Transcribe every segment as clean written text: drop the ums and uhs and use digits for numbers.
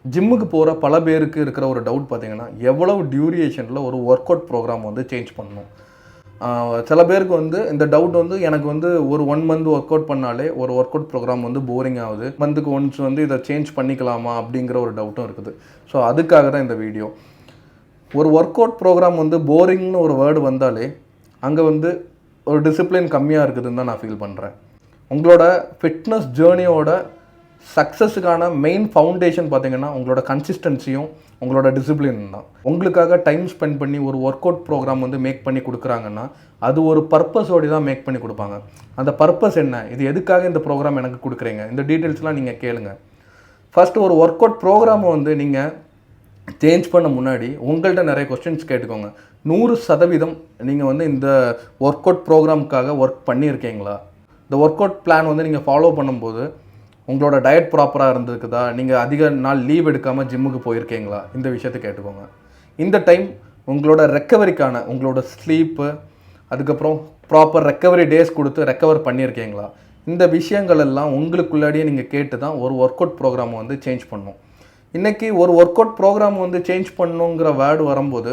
ஜிம்முக்கு போகிற பல பேருக்கு இருக்கிற ஒரு டவுட் பார்த்தீங்கன்னா, எவ்வளவு டியூரேஷனில் ஒரு ஒர்க் அவுட் ப்ரோக்ராம் வந்து சேஞ்ச் பண்ணணும். சில பேருக்கு வந்து இந்த டவுட் வந்து எனக்கு வந்து ஒரு 1 மந்த் ஒர்க் அவுட் பண்ணாலே ஒரு ஒர்க் அவுட் ப்ரோக்ராம் வந்து போரிங் ஆகுது. மந்த்துக்கு ஒன்ஸ் வந்து இதை சேஞ்ச் பண்ணிக்கலாமா அப்படிங்கிற ஒரு டவுட்டும் இருக்குது. ஸோ அதுக்காக தான் இந்த வீடியோ. ஒரு ஒர்க் அவுட் ப்ரோக்ராம் வந்து போரிங்னு ஒரு வேர்டு வந்தாலே அங்கே வந்து ஒரு டிசிப்ளின் கம்மியாக இருக்குதுன்னு தான் நான் ஃபீல் பண்ணுறேன். உங்களோட ஃபிட்னஸ் ஜேர்னியோட சக்ஸஸுக்கான மெயின் ஃபவுண்டேஷன் பார்த்தீங்கன்னா உங்களோட கன்சிஸ்டன்சியும் உங்களோட டிசிப்ளின் தான். உங்களுக்காக டைம் ஸ்பெண்ட் பண்ணி ஒரு ஒர்க் அவுட் ப்ரோக்ராம் வந்து மேக் பண்ணி கொடுக்குறாங்கன்னா அது ஒரு பர்பஸோடு தான் மேக் பண்ணி கொடுப்பாங்க. அந்த பர்பஸ் என்ன, இது எதுக்காக இந்த ப்ரோக்ராம் எனக்கு கொடுக்குறீங்க, இந்த டீட்டெயில்ஸ்லாம் நீங்கள் கேளுங்க. ஃபஸ்ட்டு ஒரு ஒர்க் அவுட் ப்ரோக்ராமை வந்து நீங்கள் சேஞ்ச் பண்ண முன்னாடி உங்கள்கிட்ட நிறைய கொஸ்டின்ஸ் கேட்டுக்கோங்க. 100% நீங்கள் வந்து இந்த ஒர்க் அவுட் ப்ரோக்ராமுக்காக ஒர்க் பண்ணியிருக்கீங்களா? இந்த ஒர்க் அவுட் பிளான் வந்து நீங்கள் ஃபாலோ பண்ணும்போது உங்களோட டயட் ப்ராப்பராக இருந்திருக்குதா? நீங்கள் அதிக நாள் லீவ் எடுக்காமல் ஜிம்முக்கு போயிருக்கீங்களா? இந்த விஷயத்தை கேட்டுக்கோங்க. இந்த டைம் உங்களோட ரெக்கவரிக்கான உங்களோட ஸ்லீப்பு, அதுக்கப்புறம் ப்ராப்பர் ரெக்கவரி டேஸ் கொடுத்து ரெக்கவர் பண்ணியிருக்கீங்களா? இந்த விஷயங்கள் எல்லாம் உங்களுக்குள்ளாடியே நீங்கள் கேட்டு தான் ஒரு ஒர்க் அவுட் ப்ரோக்ராமை வந்து சேஞ்ச் பண்ணணும். இன்றைக்கி ஒரு ஒர்க் அவுட் ப்ரோக்ராம் வந்து சேஞ்ச் பண்ணணுங்கிற வேர்டு வரும்போது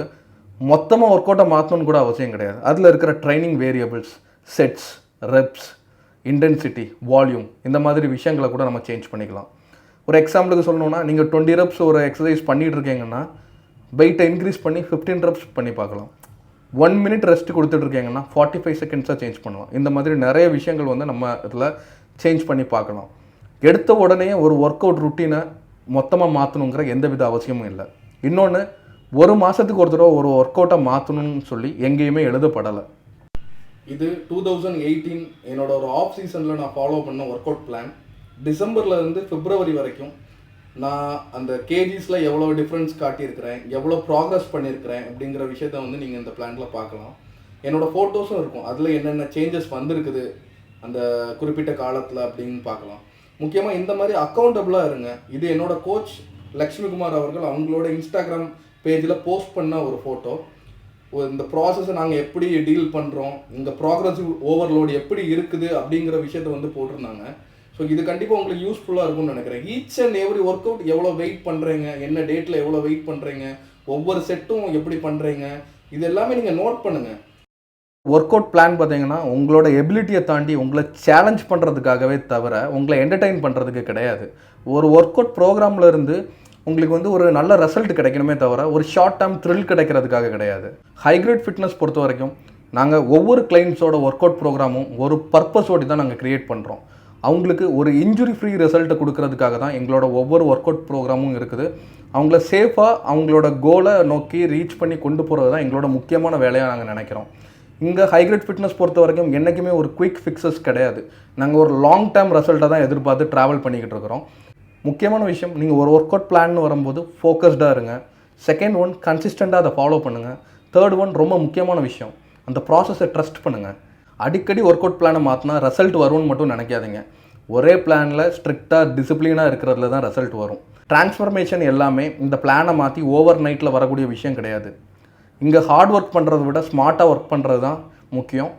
மொத்தமாக ஒர்க் அவுட்டை மாற்றணும்னு கூட அவசியம் கிடையாது. அதில் இருக்கிற training variables, sets, reps, intensity, volume, இந்த மாதிரி விஷயங்களை கூட நம்ம சேஞ்ச் பண்ணிக்கலாம். ஒரு எக்ஸாம்பிளுக்கு சொல்லணுன்னா, நீங்கள் 20 ரெப்ஸ் ஒரு எக்ஸசைஸ் பண்ணிகிட்டு இருக்கீங்கன்னா வெயிட்டை இன்க்ரீஸ் பண்ணி 15 ரெப்ஸ் பண்ணி பார்க்கலாம். 1 மினிட் ரெஸ்ட் கொடுத்துட்ருக்கீங்கன்னா 45 செகண்ட்ஸாக சேஞ்ச் பண்ணலாம். இந்த மாதிரி நிறைய விஷயங்கள் வந்து நம்ம இதில் சேஞ்ச் பண்ணி பார்க்கலாம். எடுத்த உடனே ஒரு ஒர்க் அவுட் ருட்டீனை மொத்தமாக மாற்றணுங்கிற எந்த வித அவசியமும் இல்லை. இன்னொன்று, ஒரு மாதத்துக்கு ஒரு தடவை ஒரு ஒர்க் அவுட்டை மாற்றணும்னு சொல்லி எங்கேயுமே எழுதப்படலை. இது 2018 என்னோட ஒரு ஆஃப் சீசனில் நான் ஃபாலோ பண்ண ஒர்க் அவுட் பிளான். டிசம்பர்லேருந்து பிப்ரவரி வரைக்கும் நான் அந்த கேஜிஸில் எவ்வளோ டிஃப்ரென்ஸ் காட்டியிருக்கிறேன், எவ்வளோ ப்ராக்ரஸ் பண்ணியிருக்கிறேன் அப்படிங்கிற விஷயத்த வந்து நீங்கள் இந்த பிளானில் பார்க்கலாம். என்னோடய ஃபோட்டோஸும் இருக்கும், அதில் என்னென்ன சேஞ்சஸ் வந்திருக்குது அந்த குறிப்பிட்ட காலத்தில் அப்படின்னு பார்க்கலாம். முக்கியமாக இந்த மாதிரி அக்கௌண்டபிளாக இருங்க. இது என்னோடய கோச் லக்ஷ்மிகுமார் அவர்கள் அவங்களோட இன்ஸ்டாகிராம் பேஜில் போஸ்ட் பண்ண ஒரு ஃபோட்டோ. இந்த ப்ராசஸை நாங்கள் எப்படி டீல் பண்ணுறோம், இந்த ப்ராக்ரஸிவ் ஓவர்லோடு எப்படி இருக்குது அப்படிங்கிற விஷயத்தை வந்து போட்டிருந்தாங்க. ஸோ இது கண்டிப்பாக உங்களுக்கு யூஸ்ஃபுல்லாக இருக்கும்னு நினைக்கிறேன். Each and every work out எவ்வளோ வெயிட் பண்ணுறீங்க, என்ன டேட்டில் எவ்வளோ வெயிட் பண்ணுறீங்க, ஒவ்வொரு செட்டும் எப்படி பண்ணுறீங்க, இது எல்லாமே நீங்கள் நோட் பண்ணுங்கள். ஒர்க் அவுட் பிளான் பார்த்தீங்கன்னா உங்களோட எபிலிட்டியை தாண்டி உங்களை சேலஞ்ச் பண்ணுறதுக்காகவே தவிர உங்களை என்டர்டெயின் பண்ணுறதுக்கு கிடையாது. ஒரு ஒர்க் அவுட் ப்ரோக்ராமில் இருந்து உங்களுக்கு வந்து ஒரு நல்ல ரிசல்ட் கிடைக்கணுமே தவிர ஒரு ஷார்ட் டேர்ம் த்ரில் கிடைக்கிறதுக்காக கிடையாது. ஹைக்ரேட் ஃபிட்னஸ் பொறுத்த வரைக்கும் நாங்கள் ஒவ்வொரு கிளைண்ட்ஸோட ஒர்க் அவுட் ப்ரோக்ராமும் ஒரு பர்பஸோடு தான் நாங்கள் க்ரியேட் பண்ணுறோம். அவங்களுக்கு ஒரு இன்ஜுரி ஃப்ரீ ரிசல்ட்டை கொடுக்கறதுக்காக தான் எங்களோட ஒவ்வொரு ஒர்க் அவுட் ப்ரோக்ராமும் இருக்குது. அவங்கள சேஃபாக அவங்களோட கோலை நோக்கி ரீச் பண்ணி கொண்டு போகிறது தான் எங்களோட முக்கியமான வேலையாக நாங்கள் நினைக்கிறோம். இங்கே ஹைக்ரேட் ஃபிட்னஸ் பொறுத்த வரைக்கும் என்றைக்குமே ஒரு குயிக் ஃபிக்ஸஸ் கிடையாது. நாங்கள் ஒரு லாங் டேர்ம் ரிசல்ட்டை தான் எதிர்பார்த்து ட்ராவல் பண்ணிக்கிட்டு இருக்கிறோம். முக்கியமான விஷயம், நீங்கள் ஒரு ஒர்க் அவுட் பிளான் வரும்போது ஃபோக்கஸ்டாக இருங்க. செகண்ட் ஒன், கன்சிஸ்டண்ட்டாக அதை ஃபாலோ பண்ணுங்கள். தேர்ட் ஒன், ரொம்ப முக்கியமான விஷயம், அந்த ப்ராசஸை ட்ரஸ்ட் பண்ணுங்கள். அடிக்கடி ஒர்க் அவுட் பிளானை மாற்றினா ரிசல்ட் வரும்னு மட்டும் நினைக்காதீங்க. ஒரே பிளானில் ஸ்ட்ரிக்டாக டிசிப்ளினாக இருக்கிறதுல தான் ரிசல்ட் வரும். டிரான்ஸ்ஃபர்மேஷன் எல்லாமே இந்த பிளானை மாற்றி ஓவர் நைட்டில் வரக்கூடிய விஷயம் கிடையாது. இங்கே ஹார்ட் ஒர்க் பண்ணுறதை விட ஸ்மார்ட்டாக ஒர்க் பண்ணுறது தான் முக்கியம்.